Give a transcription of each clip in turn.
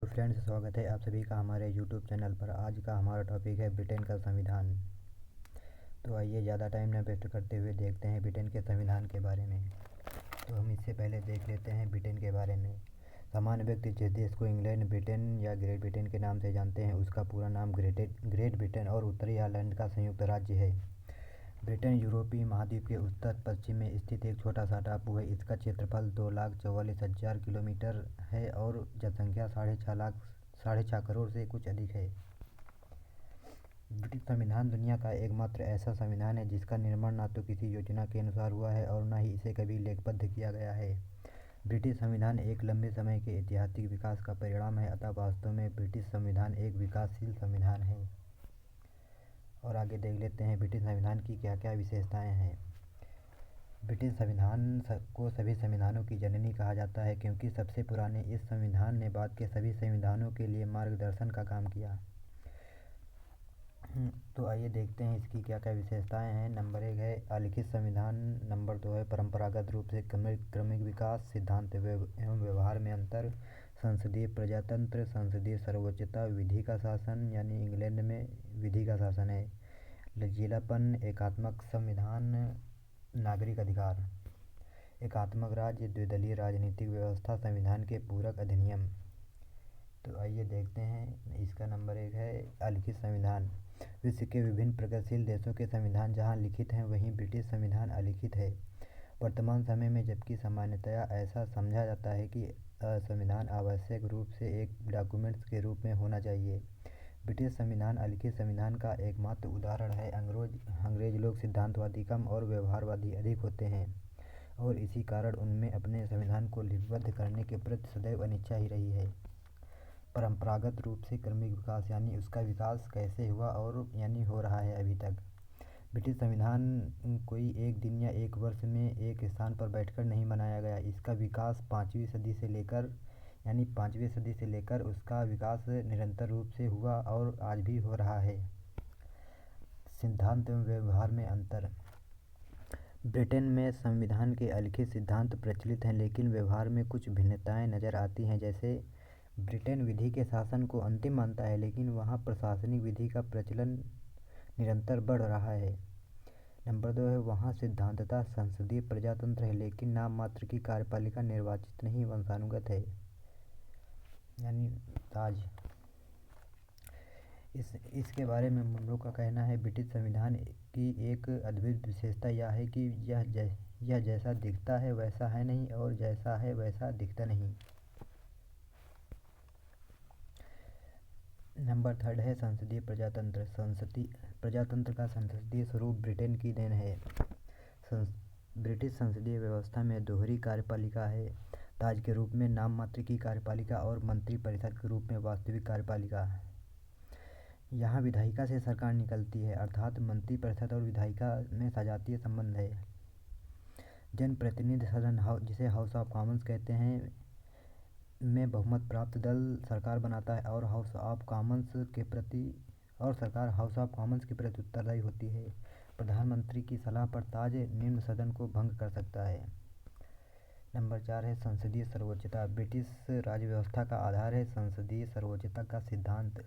तो फ्रेंड्स, स्वागत है आप सभी का हमारे यूट्यूब चैनल पर। आज का हमारा टॉपिक है ब्रिटेन का संविधान। तो आइए ज़्यादा टाइम न वेस्ट करते हुए देखते हैं ब्रिटेन के संविधान के बारे में। तो हम इससे पहले देख लेते हैं ब्रिटेन के बारे में। सामान्य व्यक्ति जिस देश को इंग्लैंड, ब्रिटेन या ग्रेट ब्रिटेन के नाम से जानते हैं उसका पूरा नाम ग्रेट ब्रिटेन और उत्तरी आयरलैंड का संयुक्त राज्य है। ब्रिटेन यूरोपीय महाद्वीप के उत्तर पश्चिम में स्थित एक छोटा सा टापू है। इसका क्षेत्रफल 2,44,000 किलोमीटर है और जनसंख्या 6.5 करोड़ से कुछ अधिक है। ब्रिटिश संविधान दुनिया का एकमात्र ऐसा संविधान है जिसका निर्माण न तो किसी योजना के अनुसार हुआ है और न ही इसे कभी लेखबद्ध किया गया है। ब्रिटिश संविधान एक लंबे समय के ऐतिहासिक विकास का परिणाम है, अतः वास्तव में ब्रिटिश संविधान एक विकासशील संविधान है। और आगे देख लेते हैं ब्रिटिश संविधान की क्या क्या विशेषताएं हैं। ब्रिटिश संविधान को सभी संविधानों की जननी कहा जाता है क्योंकि सबसे पुराने इस संविधान ने बाद के सभी संविधानों के लिए मार्गदर्शन का काम किया। तो आइए देखते हैं इसकी क्या क्या विशेषताएं हैं। नंबर 1 है अलिखित संविधान। नंबर 2 है परंपरागत रूप से क्रमिक विकास, सिद्धांत एवं व्यवहार में अंतर, संसदीय प्रजातंत्र, संसदीय सर्वोच्चता, विधि का शासन, यानी इंग्लैंड में विधि का शासन है, लचीलापन, एकात्मक संविधान, नागरिक अधिकार, एकात्मक राज्य, द्विदलीय राजनीतिक व्यवस्था, संविधान के पूरक अधिनियम। तो आइए देखते हैं। इसका नंबर 1 है अलिखित संविधान। विश्व के विभिन्न प्रगतिशील देशों के संविधान जहां लिखित हैं वहीं ब्रिटिश संविधान अलिखित है। वर्तमान समय में जबकि सामान्यतया ऐसा समझा जाता है कि संविधान आवश्यक रूप से एक डॉक्यूमेंट्स के रूप में होना चाहिए, ब्रिटिश संविधान अलिखित संविधान का एकमात्र उदाहरण है। अंग्रेज लोग सिद्धांतवादी कम और व्यवहारवादी अधिक होते हैं और इसी कारण उनमें अपने संविधान को लिपिबद्ध करने के प्रति सदैव अनिच्छा ही रही है। परंपरागत रूप से क्रमिक विकास, यानी उसका विकास कैसे हुआ और यानी हो रहा है अभी तक। ब्रिटिश संविधान कोई एक दिन या एक वर्ष में एक स्थान पर बैठकर नहीं बनाया गया। इसका विकास 5वीं सदी से लेकर उसका विकास निरंतर रूप से हुआ और आज भी हो रहा है। सिद्धांत एवं व्यवहार में अंतर। ब्रिटेन में संविधान के अलिखित सिद्धांत प्रचलित हैं लेकिन व्यवहार में कुछ भिन्नताएं नज़र आती हैं। जैसे ब्रिटेन विधि के शासन को अंतिम मानता है लेकिन वहाँ प्रशासनिक विधि का प्रचलन निरंतर बढ़ रहा है। नंबर 2 है वहाँ सिद्धांततः संसदीय प्रजातंत्र है लेकिन नाम मात्र की कार्यपालिका निर्वाचित नहीं वंशानुगत है, यानी ताज। इसके बारे में हम लोग का कहना है ब्रिटिश संविधान की एक अद्भुत विशेषता यह है कि यह जैसा दिखता है वैसा है नहीं और जैसा है वैसा दिखता नहीं। नंबर 3 है संसदीय प्रजातंत्र। प्रजातंत्र का संसदीय स्वरूप ब्रिटेन की देन है। ब्रिटिश संसदीय व्यवस्था में दोहरी कार्यपालिका है, ताज के रूप में नाम मात्र की कार्यपालिका और मंत्री परिषद के रूप में वास्तविक कार्यपालिका। यहाँ विधायिका से सरकार निकलती है, अर्थात मंत्री परिषद और विधायिका में सजातीय संबंध है। जन प्रतिनिधि सदन, जिसे हाउस ऑफ कॉमन्स कहते हैं, में बहुमत प्राप्त दल सरकार बनाता है और हाउस ऑफ कॉमन्स के प्रति उत्तरदायी होती है। प्रधानमंत्री की सलाह पर ताज निम्न सदन को भंग कर सकता है। नंबर 4 है संसदीय सर्वोच्चता। ब्रिटिश राज्य व्यवस्था का आधार है संसदीय सर्वोच्चता का सिद्धांत।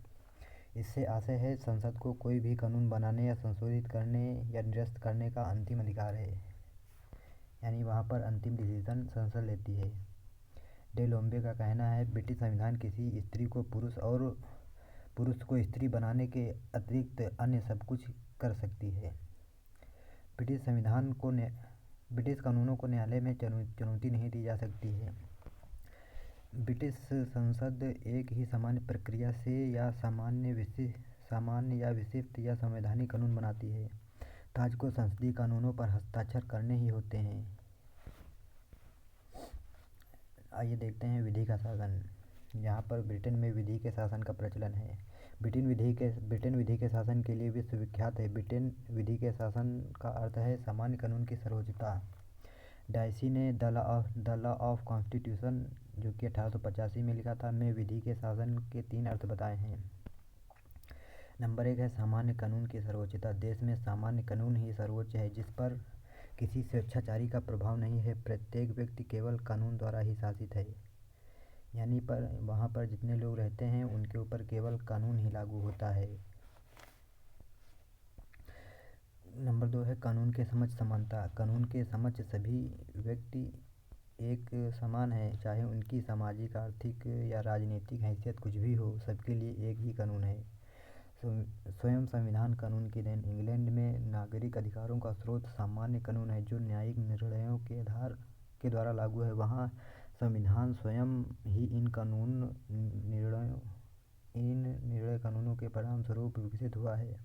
इससे आशय है संसद को कोई भी कानून बनाने या संशोधित करने या निरस्त करने का अंतिम अधिकार है, यानी वहाँ पर अंतिम डिसीजन संसद लेती है। डे लोम्बे का कहना है ब्रिटिश संविधान किसी स्त्री को पुरुष और पुरुष को स्त्री बनाने के अतिरिक्त अन्य सब कुछ कर सकती है। ब्रिटिश कानूनों को न्यायालय में चुनौती नहीं दी जा सकती है। ब्रिटिश संसद एक ही सामान्य प्रक्रिया से या सामान्य या विशिष्ट या संवैधानिक कानून बनाती है। ताज को संसदीय कानूनों पर हस्ताक्षर करने ही होते हैं। आइए देखते हैं विधि का शासन। यहाँ पर ब्रिटेन में विधि के शासन का प्रचलन है। ब्रिटेन विधि के शासन के लिए विश्वविख्यात है। ब्रिटेन विधि के शासन का अर्थ है सामान्य कानून की सर्वोच्चता। डायसी ने द लॉ ऑफ कॉन्स्टिट्यूशन, जो कि 1885 में लिखा था, में विधि के शासन के 3 अर्थ बताए हैं। नंबर 1 है सामान्य कानून की सर्वोच्चता। देश में सामान्य कानून ही सर्वोच्च है जिस पर किसी स्वेच्छाचारी का प्रभाव नहीं है। प्रत्येक व्यक्ति केवल कानून द्वारा ही शासित है। यानी पर वहाँ पर जितने लोग रहते हैं उनके ऊपर केवल कानून ही लागू होता है। नंबर 2 है कानून के समक्ष समानता। कानून के समक्ष सभी व्यक्ति एक समान है, चाहे उनकी सामाजिक, आर्थिक या राजनीतिक हैसियत कुछ भी हो, सबके लिए एक ही कानून है। स्वयं संविधान कानून की देन। इंग्लैंड में नागरिक अधिकारों का स्रोत सामान्य कानून है जो न्यायिक निर्णयों के आधार के द्वारा लागू है। वहाँ संविधान स्वयं ही इन निर्णय कानूनों के परिणाम स्वरूप विकसित हुआ है।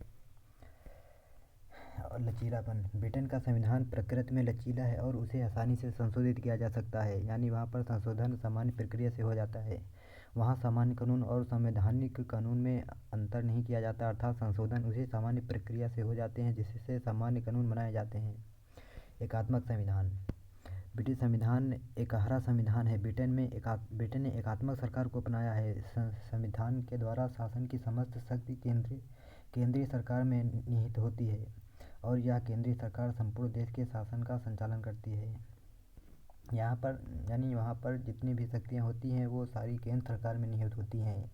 और लचीलापन। ब्रिटेन का संविधान प्रकृति में लचीला है और उसे आसानी से संशोधित किया जा सकता है, यानी वहाँ पर संशोधन सामान्य प्रक्रिया से हो जाता है। वहाँ सामान्य कानून और संवैधानिक कानून में अंतर नहीं किया जाता, अर्थात संशोधन उसी सामान्य प्रक्रिया से हो जाते हैं जिससे सामान्य कानून बनाए जाते हैं। एकात्मक संविधान। ब्रिटिश संविधान एकहरा संविधान है। ब्रिटेन ने एकात्मक सरकार को अपनाया है। संविधान के द्वारा शासन की समस्त शक्ति केंद्रीय सरकार में निहित होती है और यह केंद्रीय सरकार संपूर्ण देश के शासन का संचालन करती है। यहाँ पर यानी वहाँ पर जितनी भी शक्तियाँ होती हैं वो सारी केंद्र सरकार में निहित होती हैं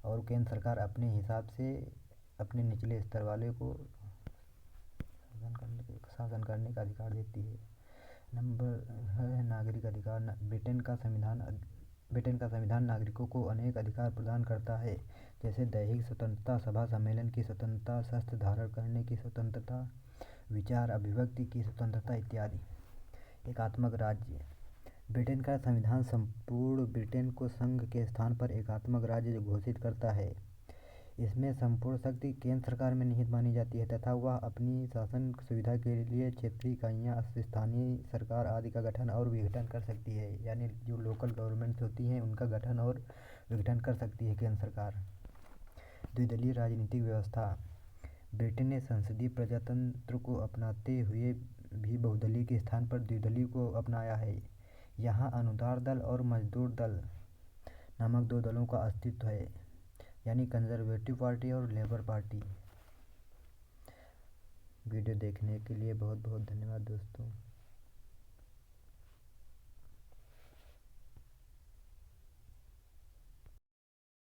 और केंद्र सरकार अपने हिसाब से अपने निचले स्तर वाले को शासन करने का अधिकार देती है। नंबर है नागरिक अधिकार। ब्रिटेन का संविधान नागरिकों को अनेक अधिकार प्रदान करता है, जैसे दैहिक स्वतंत्रता, सभा सम्मेलन की स्वतंत्रता, शस्त्र धारण करने की स्वतंत्रता, विचार अभिव्यक्ति की स्वतंत्रता इत्यादि। एकात्मक राज्य। ब्रिटेन का संविधान संपूर्ण ब्रिटेन को संघ के स्थान पर एकात्मक राज्य घोषित करता है। इसमें संपूर्ण शक्ति केंद्र सरकार में निहित मानी जाती है तथा वह अपनी शासन सुविधा के लिए क्षेत्रीय इकाइयाँ, स्थानीय सरकार आदि का गठन और विघटन कर सकती है, यानी जो लोकल गवर्नमेंट्स होती हैं उनका गठन और विघटन कर सकती है केंद्र सरकार। द्विदलीय राजनीतिक व्यवस्था। ब्रिटेन ने संसदीय प्रजातंत्र को अपनाते हुए भी बहुदलीय के स्थान पर द्विदलीय को अपनाया है। यहाँ अनुदार दल और मजदूर दल नामक दो दलों का अस्तित्व है, यानी कंजर्वेटिव पार्टी और लेबर पार्टी। वीडियो देखने के लिए बहुत बहुत धन्यवाद दोस्तों।